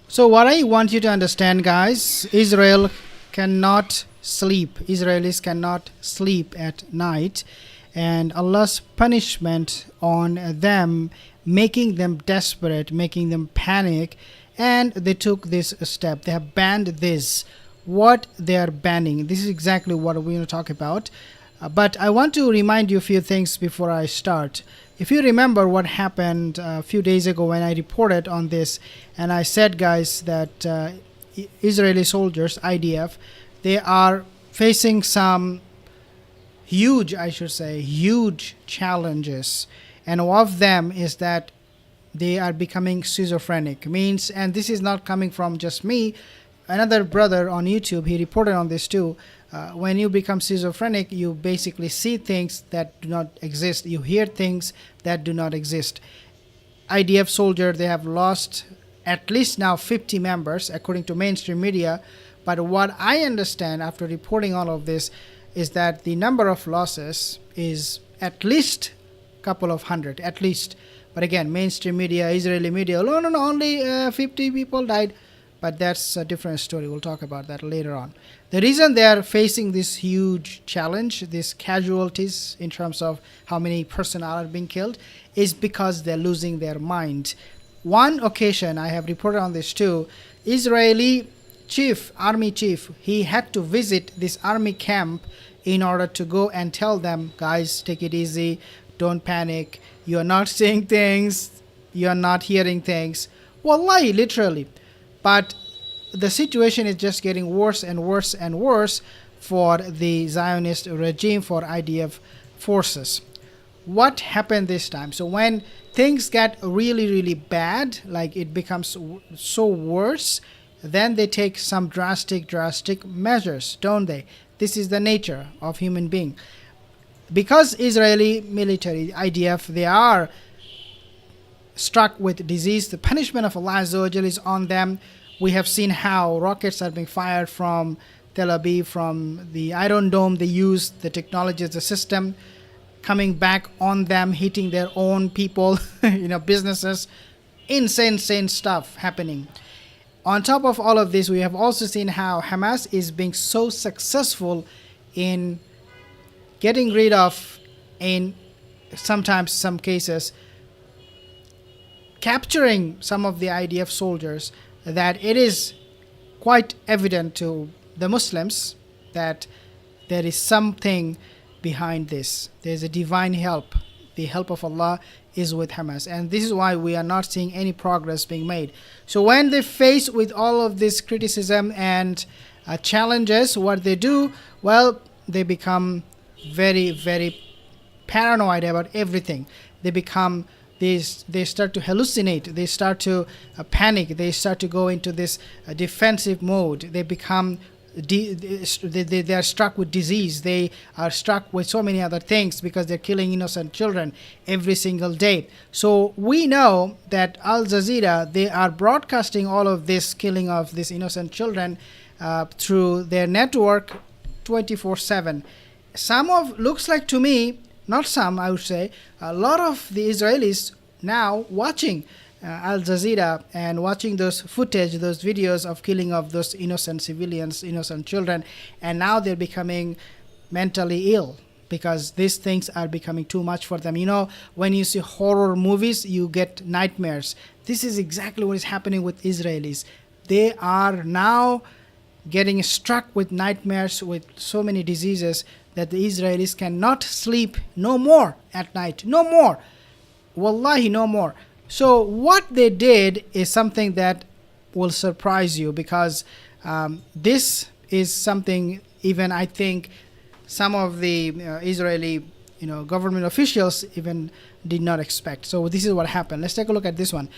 So what I want you to understand, guys, Israel cannot sleep. Israelis cannot sleep at night, and Allah's punishment on them, making them desperate, making them panic, and they took this step. They have banned this. What they are banning. This is exactly what we're going to talk about. But I want to remind you a few things before I start. If you remember what happened a few days ago when I reported on this, and I said, guys, that Israeli soldiers, IDF, they are facing some huge, I should say, huge challenges. And one of them is that they are becoming schizophrenic. Means, and this is not coming from just me. Another brother on YouTube, he reported on this too. When you become schizophrenic, you basically see things that do not exist. You hear things that do not exist. IDF soldier, they have lost at least now 50 members, according to mainstream media. But what I understand after reporting all of this is that the number of losses is at least a couple of hundred, at least. But again, mainstream media, Israeli media, no, only 50 people died. But that's a different story. We'll talk about that later on. The reason they are facing this huge challenge, these casualties in terms of how many personnel are being killed, is because they're losing their mind. One occasion, I have reported on this too, Israeli chief, army chief, he had to visit this army camp in order to go and tell them, guys, take it easy, don't panic, you're not seeing things, you're not hearing things. Wallahi, literally. But the situation is just getting worse and worse and worse for the Zionist regime, for IDF forces. What happened this time? So when things get really, really bad, like it becomes so worse, then they take some drastic measures, don't they? This is the nature of human being. Because Israeli military, IDF, they are struck with disease, the punishment of Allah Azza wa Jal is on them. We have seen how rockets are being fired from Tel Aviv, from the Iron Dome. They use the technology as a system coming back on them, hitting their own people, businesses. Insane stuff happening. On top of all of this, we have also seen how Hamas is being so successful in getting rid of, in sometimes some cases, capturing some of the IDF soldiers, that it is quite evident to the Muslims that there is something behind this. There's a divine help. The help of Allah is with Hamas. And this is why we are not seeing any progress being made. So when they face with all of this criticism and challenges, what they do, well, they become very paranoid about everything. They start to hallucinate, they start to panic, they start to go into this defensive mode. They become they are struck with disease, they are struck with so many other things because they're killing innocent children every single day. So we know that Al Jazeera, they are broadcasting all of this killing of these innocent children through their network 24/7. Looks like to me, not some, I would say, a lot of the Israelis now watching Al Jazeera and watching those footage, those videos of killing of those innocent civilians, innocent children, and now they're becoming mentally ill because these things are becoming too much for them. When you see horror movies, you get nightmares. This is exactly what is happening with Israelis. They are now getting struck with nightmares, with so many diseases, that the Israelis cannot sleep no more at night. No more. Wallahi, no more. So what they did is something that will surprise you, because this is something even I think some of the Israeli government officials even did not expect. So this is what happened. Let's take a look at this one.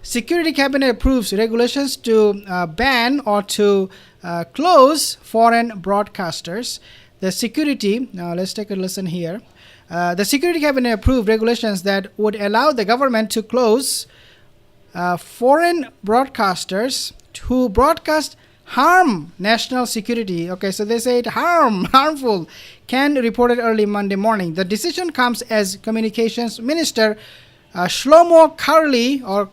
Security Cabinet approves regulations to ban or to close foreign broadcasters. Let's take a listen here. The Security Cabinet approved regulations that would allow the government to close foreign broadcasters who broadcast harm national security. Okay, so they say it harmful. Can reported early Monday morning. The decision comes as Communications Minister Shlomo Karli, or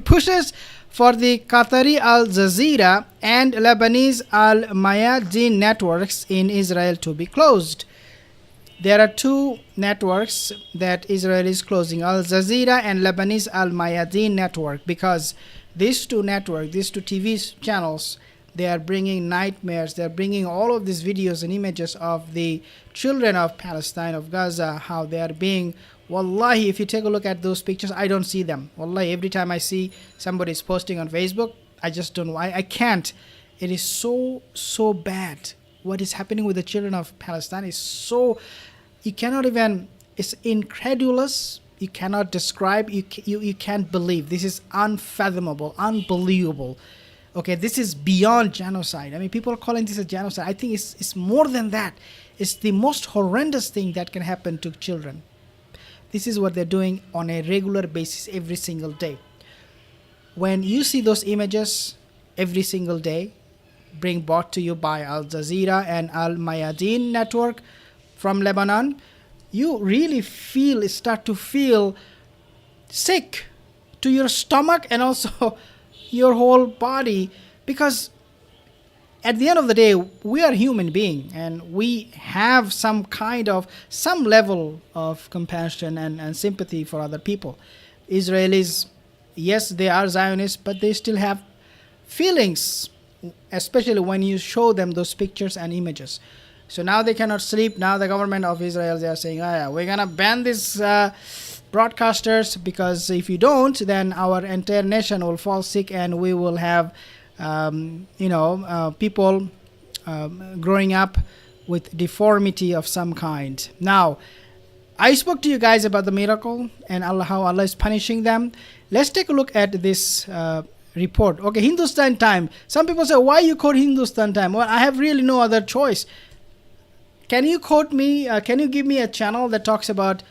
pushes for the Qatari Al Jazeera and Lebanese Al Mayadeen networks in Israel to be closed. There are two networks that Israel is closing, Al Jazeera and Lebanese Al Mayadeen network, because these two networks, these two TV channels, they are bringing nightmares. They're bringing all of these videos and images of the children of Palestine, of Gaza, how they are being, wallahi, if you take a look at those pictures, I don't see them. Wallahi, every time I see somebody's posting on Facebook, I just don't, I can't. It is so bad. What is happening with the children of Palestine is so, you cannot even, it's incredulous. You cannot describe, you can't believe. This is unfathomable, unbelievable. Okay, this is beyond genocide. I mean, people are calling this a genocide. I think it's more than that. It's the most horrendous thing that can happen to children. This is what they're doing on a regular basis every single day. When you see those images every single day, being brought to you by Al Jazeera and Al Mayadeen network from Lebanon, you really start to feel sick to your stomach and also your whole body, because at the end of the day, we are human beings and we have some level of compassion and sympathy for other people. Israelis, yes, they are Zionists, but they still have feelings, especially when you show them those pictures and images. So now they cannot sleep. Now the government of Israel, they are saying, oh yeah, we're going to ban these broadcasters, because if you don't, then our entire nation will fall sick and we will have people growing up with deformity of some kind. Now, I spoke to you guys about the miracle and how Allah is punishing them. Let's take a look at this report. Okay, Hindustan Time. Some people say, why you quote Hindustan Time? Well, I have really no other choice. Can you quote me, can you give me a channel that talks about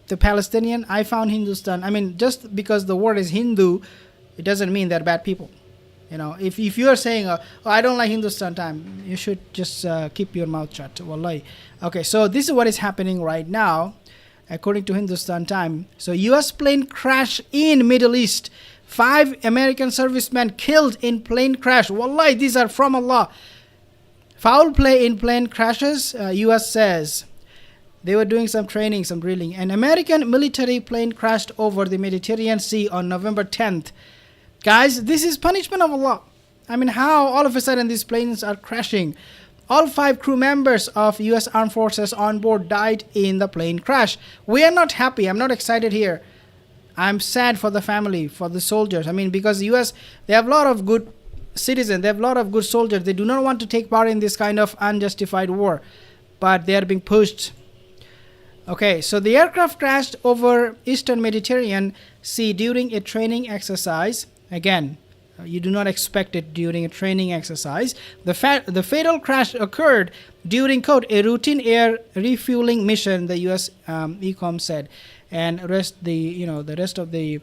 the Palestinian? I found Hindustan. I mean, just because the word is Hindu, it doesn't mean they're bad people. You know, if you are saying, oh, I don't like Hindustan Time, you should just keep your mouth shut. Wallahi. Okay, so this is what is happening right now, according to Hindustan Time. So, U.S. plane crash in Middle East. 5 American servicemen killed in plane crash. Wallahi, these are from Allah. Foul play in plane crashes, U.S. says. They were doing some training, some drilling. An American military plane crashed over the Mediterranean Sea on November 10th. Guys, this is punishment of Allah. I mean, how all of a sudden these planes are crashing? All 5 crew members of U.S. Armed Forces on board died in the plane crash. We are not happy. I'm not excited here. I'm sad for the family, for the soldiers. I mean, because the U.S., they have a lot of good citizens. They have a lot of good soldiers. They do not want to take part in this kind of unjustified war, but they are being pushed. Okay, so the aircraft crashed over Eastern Mediterranean Sea during a training exercise. Again, you do not expect it during a training exercise. The fatal crash occurred during, quote, a routine air refueling mission, the U.S. ECOM said. And the rest of the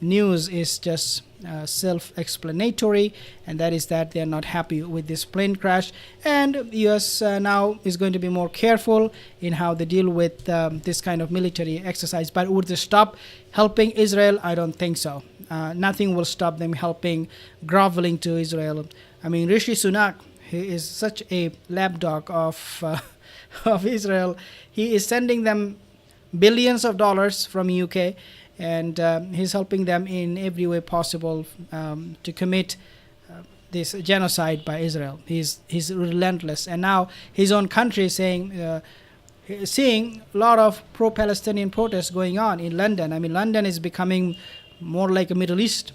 news is just self-explanatory, and that is that they are not happy with this plane crash, and U.S. Now is going to be more careful in how they deal with this kind of military exercise. But would they stop helping Israel? I don't think so. Nothing will stop them helping, groveling to Israel. I mean, Rishi Sunak, he is such a lapdog of Israel. He is sending them billions of dollars from UK, and he's helping them in every way possible to commit this genocide by Israel. He's relentless, and now his own country is seeing a lot of pro-Palestinian protests going on in London. I mean, London is becoming more like a Middle East,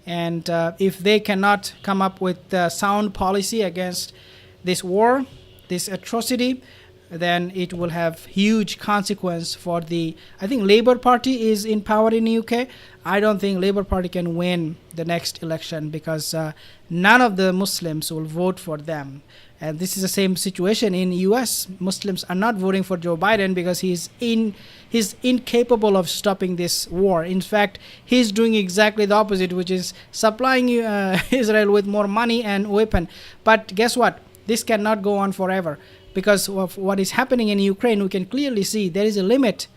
and if they cannot come up with a sound policy against this war, this atrocity, then it will have huge consequence for I think Labour Party is in power in the UK. I don't think Labour Party can win the next election, because none of the Muslims will vote for them. And this is the same situation in US. Muslims are not voting for Joe Biden because he's incapable of stopping this war. In fact, he's doing exactly the opposite, which is supplying Israel with more money and weapon. But guess what? This cannot go on forever. Because of what is happening in Ukraine, we can clearly see there is a limit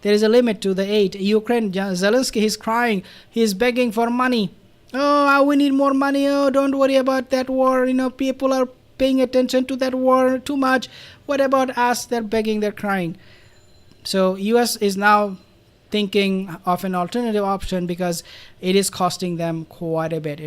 There is a limit to the aid. Ukraine, Zelensky, he's crying, he's begging for money. Oh, we need more money. Oh, don't worry about that war. People are paying attention to that war too much. What about us? They're begging, they're crying. So US is now thinking of an alternative option because it is costing them quite a bit.